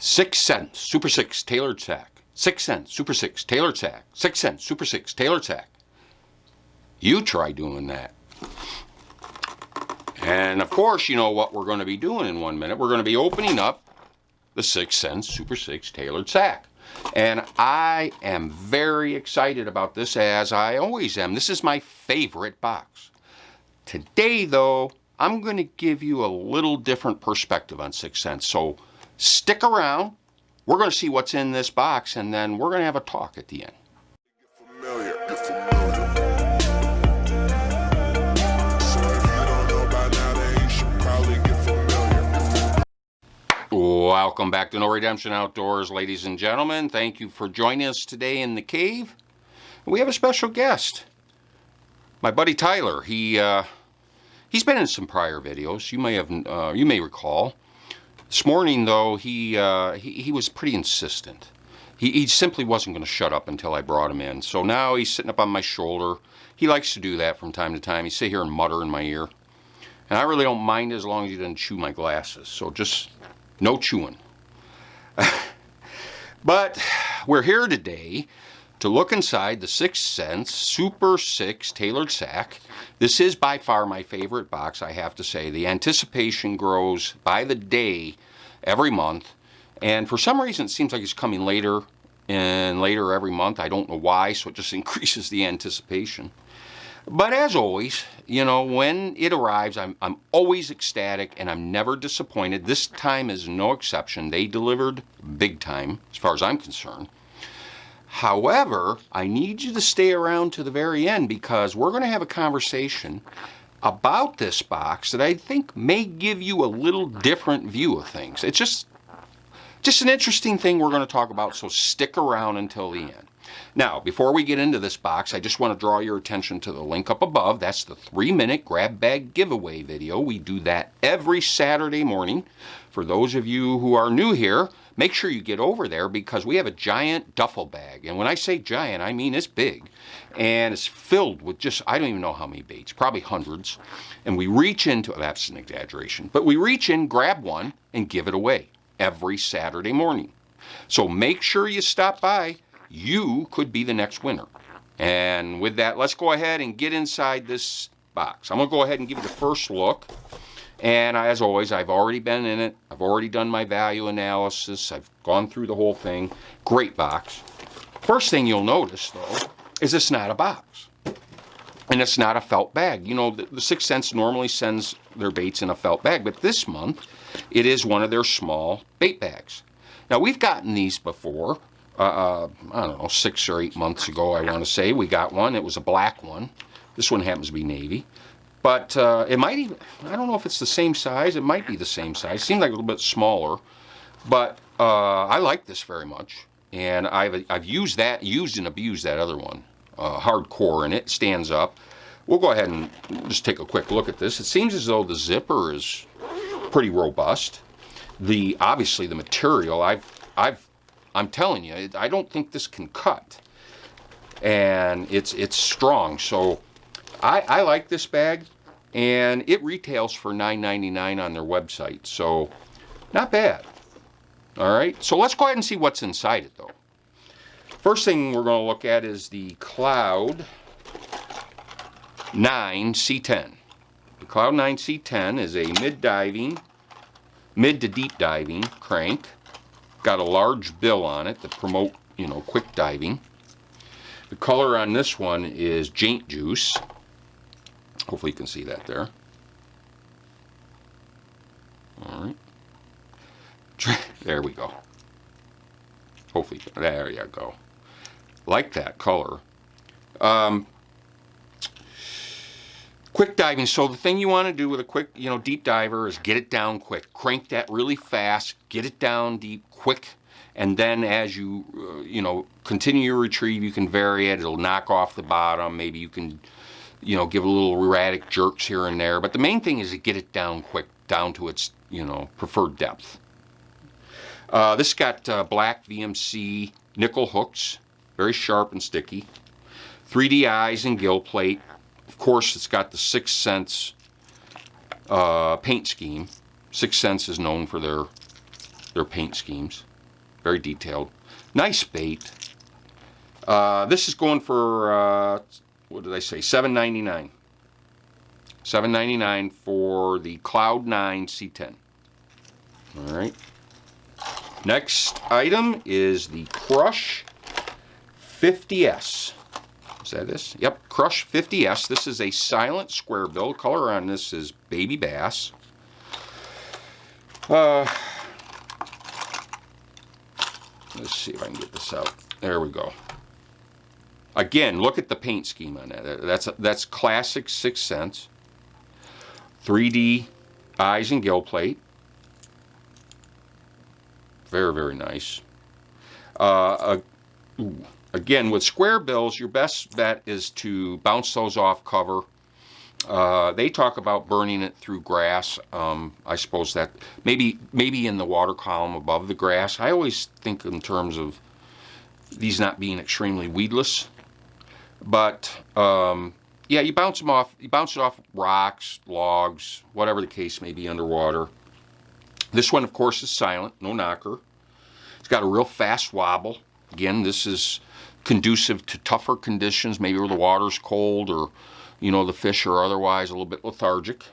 6 cents, Super 6, tailored sack. 6 cents, Super 6, tailored sack. 6 cents, Super 6, tailored sack. You try doing that. And of course, you know what we're going to be doing in 1 minute. We're going to be opening up the 6 cents, Super 6, tailored sack. And I am very excited about this, as I always am. This is my favorite box. Today, though, I'm going to give you a little different perspective on 6 cents. So stick around. We're going to see what's in this box, and then we're going to have a talk at the end. Welcome back to No Redemption Outdoors, ladies and gentlemen. Thank you for joining us today in the cave. We have a special guest, my buddy Tyler. He's been in some prior videos. You may recall. This morning, though, he was pretty insistent. He simply wasn't going to shut up until I brought him in. So now he's sitting up on my shoulder. He likes to do that from time to time. He sit here and mutter in my ear, and I really don't mind as long as he doesn't chew my glasses. So just no chewing. But we're here today to look inside the 6 cents Super 6 tailored sack. This is by far my favorite box, I have to say. The anticipation grows by the day every month, and for some reason it seems like it's coming later and later every month. I don't know why, so it just increases the anticipation. But as always, you know, when it arrives, I'm always ecstatic and I'm never disappointed. This time is no exception. They delivered big time, as far as I'm concerned. However, I need you to stay around to the very end, because we're going to have a conversation about this box that I think may give you a little different view of things. It's just an interesting thing we're going to talk about, so stick around until the end. Now, before we get into this box, I just want to draw your attention to the link up above. That's the 3-minute grab bag giveaway video. We do that every Saturday morning. For those of you who are new here, make sure you get over there, because we have a giant duffel bag. And when I say giant, I mean it's big. And it's filled with just, I don't even know how many baits, probably hundreds. And we reach into, that's an exaggeration, but we reach in, grab one, and give it away every Saturday morning. So make sure you stop by. You could be the next winner. And with that, let's go ahead and get inside this box. I'm going to go ahead and give you the first look. And as always, I've already been in it. I've already done my value analysis. I've gone through the whole thing. Great box. First thing you'll notice, though, is it's not a box. And it's not a felt bag. You know, the 6 cents normally sends their baits in a felt bag, but this month, it is one of their small bait bags. Now, we've gotten these before. I don't know, 6 or 8 months ago, I want to say. We got one. It was a black one. This one happens to be navy. But it might even, I don't know if it's the same size. It might be the same size. It seems like a little bit smaller. But I like this very much. And I've used and abused that other one, hardcore, and it stands up. We'll go ahead and just take a quick look at this. It seems as though the zipper is pretty robust. Obviously the material, I'm telling you, I don't think this can cut. And it's strong. So I like this bag, and it retails for $9.99 on their website, so not bad. All right, so let's go ahead and see what's inside it, though. First thing we're going to look at is the Cloud 9 C10. The Cloud 9 C10 is a mid to deep diving crank. Got a large bill on it to promote, you know, quick diving. The color on this one is Jaint Juice. Hopefully you can see that there. All right. There we go. Hopefully, there you go. Like that color. Quick diving. So the thing you want to do with a quick, you know, deep diver is get it down quick. Crank that really fast. Get it down deep quick. And then as you, you know, continue your retrieve, you can vary it. It'll knock off the bottom. Maybe you can, you know, give a little erratic jerks here and there. But the main thing is to get it down quick, down to its, you know, preferred depth. This got black VMC nickel hooks. Very sharp and sticky. 3D eyes and gill plate. Of course, it's got the 6 cents paint scheme. 6 cents is known for their their paint schemes. Very detailed. Nice bait. This is going for, what did I say, $7.99. $7.99 for the Cloud 9 C10. All right. Next item is the Crush 50S. Is that this? Yep, Crush 50S. This is a silent square bill. Color on this is baby bass. Let's see if I can get this out. There we go. Again, look at the paint scheme on that. That's classic 6 cents. 3D eyes and gill plate. Very, very nice. Again, with square bills, your best bet is to bounce those off cover. They talk about burning it through grass. I suppose that maybe in the water column above the grass. I always think in terms of these not being extremely weedless. But yeah, you bounce them off. You bounce it off rocks, logs, whatever the case may be underwater. This one, of course, is silent, no knocker. It's got a real fast wobble. Again, this is conducive to tougher conditions, maybe where the water's cold or, you know, the fish are otherwise a little bit lethargic.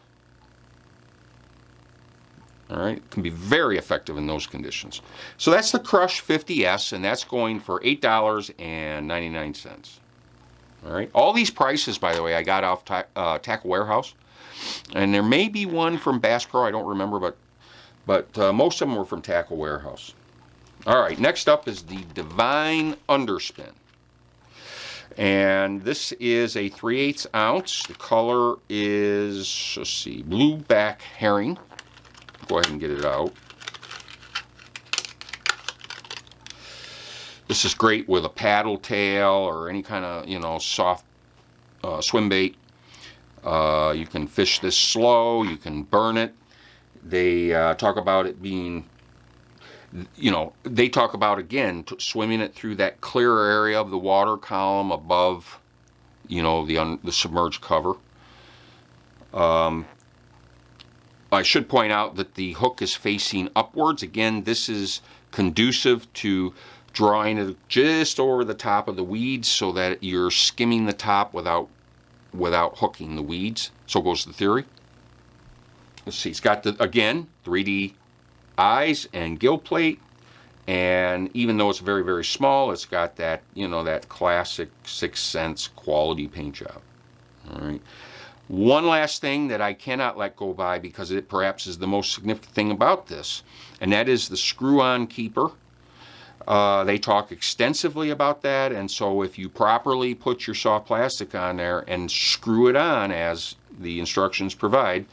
All right, it can be very effective in those conditions. So that's the Crush 50S, and that's going for $8.99. All right, all these prices, by the way, I got off Tackle Warehouse, and there may be one from Bass Pro, I don't remember, but most of them were from Tackle Warehouse. All right, next up is the Divine Underspin. And this is a 3/8 ounce. The color is, let's see, blue back herring. Go ahead and get it out. This is great with a paddle tail or any kind of, you know, soft swim bait. You can fish this slow. You can burn it. They talk about it being, you know, they talk about, again, swimming it through that clear area of the water column above, you know, the submerged cover. I should point out that the hook is facing upwards. Again, this is conducive to drawing it just over the top of the weeds so that you're skimming the top without hooking the weeds. So goes the theory. Let's see, it's got, again, 3D eyes and gill plate, and even though it's very, very small, it's got that, you know, that classic 6 cents quality paint job. All right. One last thing that I cannot let go by because it perhaps is the most significant thing about this, and that is the screw-on keeper. They talk extensively about that, and so if you properly put your soft plastic on there and screw it on as the instructions provide,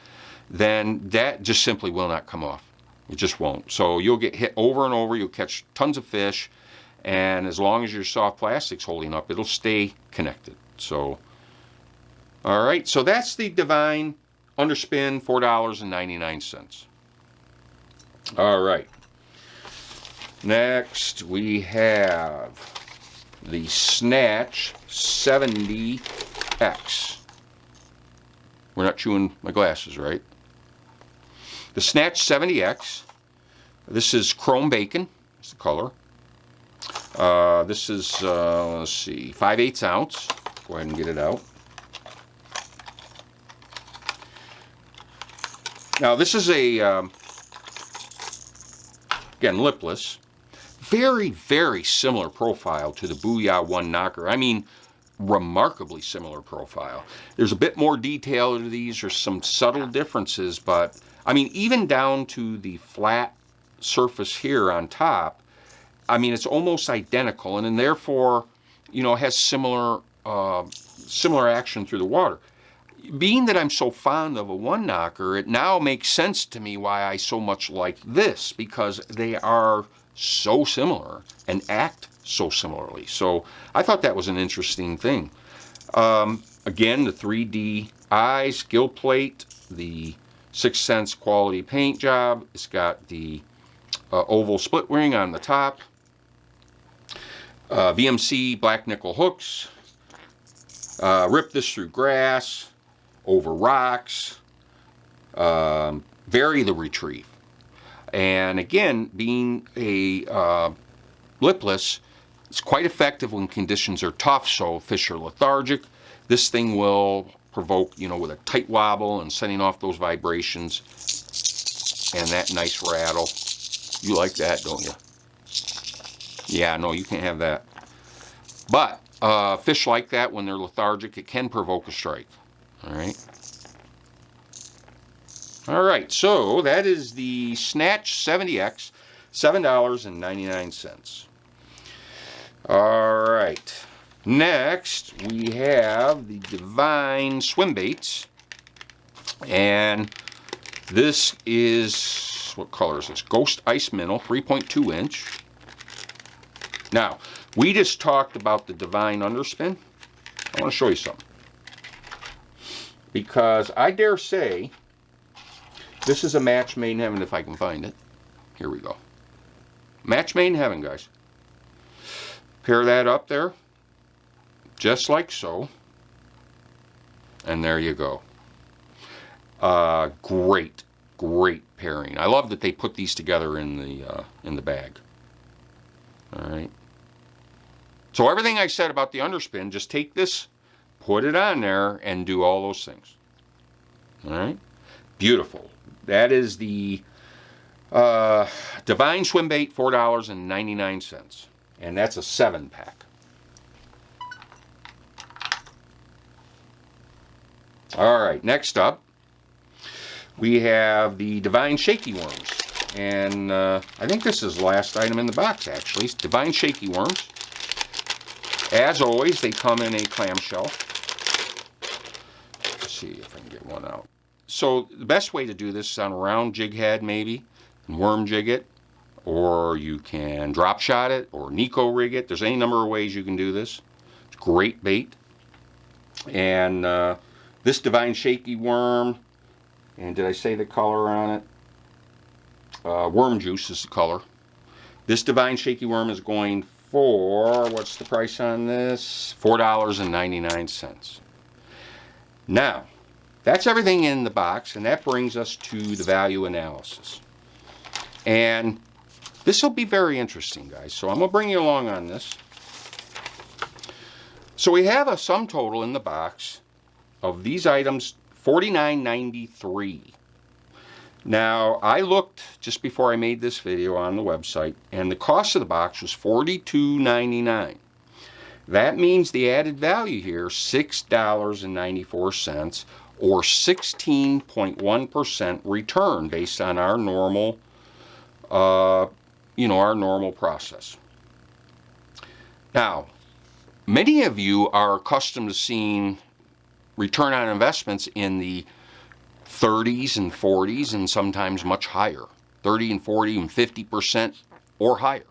then that just simply will not come off. It just won't. So you'll get hit over and over, you'll catch tons of fish, and as long as your soft plastic's holding up, it'll stay connected. So, all right, so that's the Divine Underspin, $4.99. All right. Next, we have the Snatch 70X. We're not chewing my glasses, right? The Snatch 70X. This is chrome bacon. That's the color. This is, let's see, 5/8 ounce. Go ahead and get it out. Now, this is a, again, lipless. Very, very similar profile to the Booyah 1 knocker. I mean, remarkably similar profile. There's a bit more detail to these. There's some subtle differences, but I mean, even down to the flat surface here on top, I mean, it's almost identical, and then therefore, you know, has similar action through the water. Being that I'm so fond of a 1 knocker, it now makes sense to me why I so much like this, because they are so similar and act so similarly. So I thought that was an interesting thing. Again, the 3D eyes, gill plate, the 6 cents quality paint job. It's got the oval split ring on the top. VMC black nickel hooks. Rip this through grass, over rocks. Vary the retrieve. And again, being a lipless, it's quite effective when conditions are tough, so fish are lethargic. This thing will provoke, you know, with a tight wobble and sending off those vibrations and that nice rattle. You like that, don't you? Yeah, no, you can't have that. But fish like that when they're lethargic, it can provoke a strike. All right. All right, so that is the Snatch 70X, $7.99. All right. Next, we have the Divine Swimbaits. And this is, what color is this? Ghost Ice Minnow, 3.2 inch. Now, we just talked about the Divine Underspin. I want to show you something. Because I dare say, this is a match made in heaven if I can find it. Here we go. Match made in heaven, guys. Pair that up there, just like so. And there you go. Great, great pairing. I love that they put these together in the bag. All right. So everything I said about the Underspin, just take this, put it on there, and do all those things. All right. Beautiful. That is the Divine Swimbait, $4.99. And that's a 7-pack. All right, next up, we have the Divine Shakey Worms. And I think this is the last item in the box, actually. It's Divine Shakey Worms. As always, they come in a clamshell. Let's see if I can get one out. So the best way to do this is on a round jig head, maybe, and worm jig it, or you can drop shot it, or Nico rig it. There's any number of ways you can do this. It's great bait. And this Divine Shakey Worm, and did I say the color on it? Worm Juice is the color. This Divine Shakey Worm is going for, what's the price on this? $4.99. Now, that's everything in the box, and that brings us to the value analysis. And this will be very interesting, guys, so I'm going to bring you along on this. So we have a sum total in the box of these items, $49.93. Now, I looked just before I made this video on the website, and the cost of the box was $42.99. That means the added value here, $6.94, or 16.1% return based on our normal, our normal process. Now, many of you are accustomed to seeing return on investments in the 30s and 40s and sometimes much higher, 30 and 40 and 50% or higher.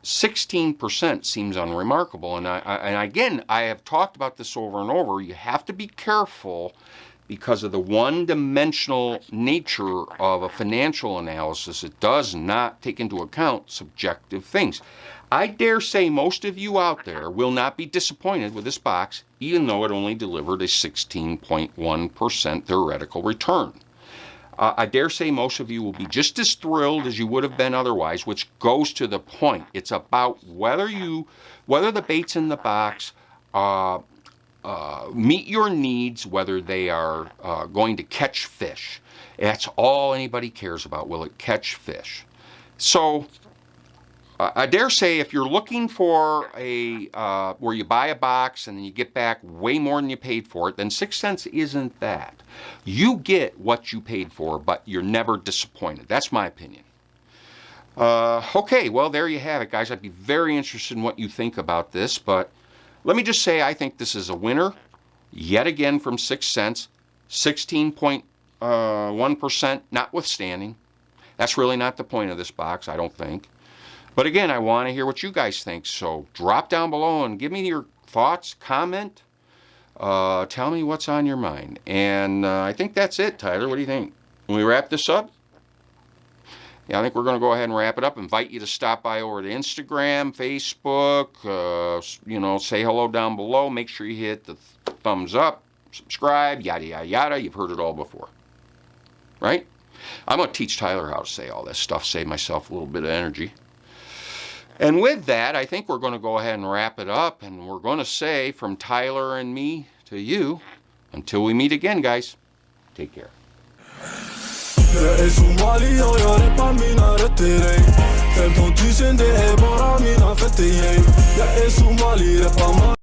16% seems unremarkable, and again, I have talked about this over and over. You have to be careful because of the one-dimensional nature of a financial analysis. It does not take into account subjective things. I dare say most of you out there will not be disappointed with this box, even though it only delivered a 16.1% theoretical return. I dare say most of you will be just as thrilled as you would have been otherwise, which goes to the point. It's about whether the baits in the box meet your needs, whether they are going to catch fish. That's all anybody cares about. Will it catch fish? So I dare say if you're looking for a where you buy a box and then you get back way more than you paid for it, then 6 cents isn't that. You get what you paid for, but you're never disappointed. That's my opinion. Okay, well, there you have it, guys. I'd be very interested in what you think about this, but let me just say I think this is a winner, yet again from 6 cents, 16.1% notwithstanding. That's really not the point of this box, I don't think. But again, I want to hear what you guys think, so drop down below and give me your thoughts, comment, tell me what's on your mind. And I think that's it, Tyler. What do you think? When we wrap this up? Yeah, I think we're going to go ahead and wrap it up. Invite you to stop by over to Instagram, Facebook, say hello down below. Make sure you hit the thumbs up, subscribe, yada, yada, yada. You've heard it all before, right? I'm going to teach Tyler how to say all this stuff, save myself a little bit of energy. And with that, I think we're going to go ahead and wrap it up, and we're going to say from Tyler and me to you, until we meet again, guys, take care. Jag är somali och jag rappar mina rätter, 15 000 det är bara mina fötter. Jag är somali, rappar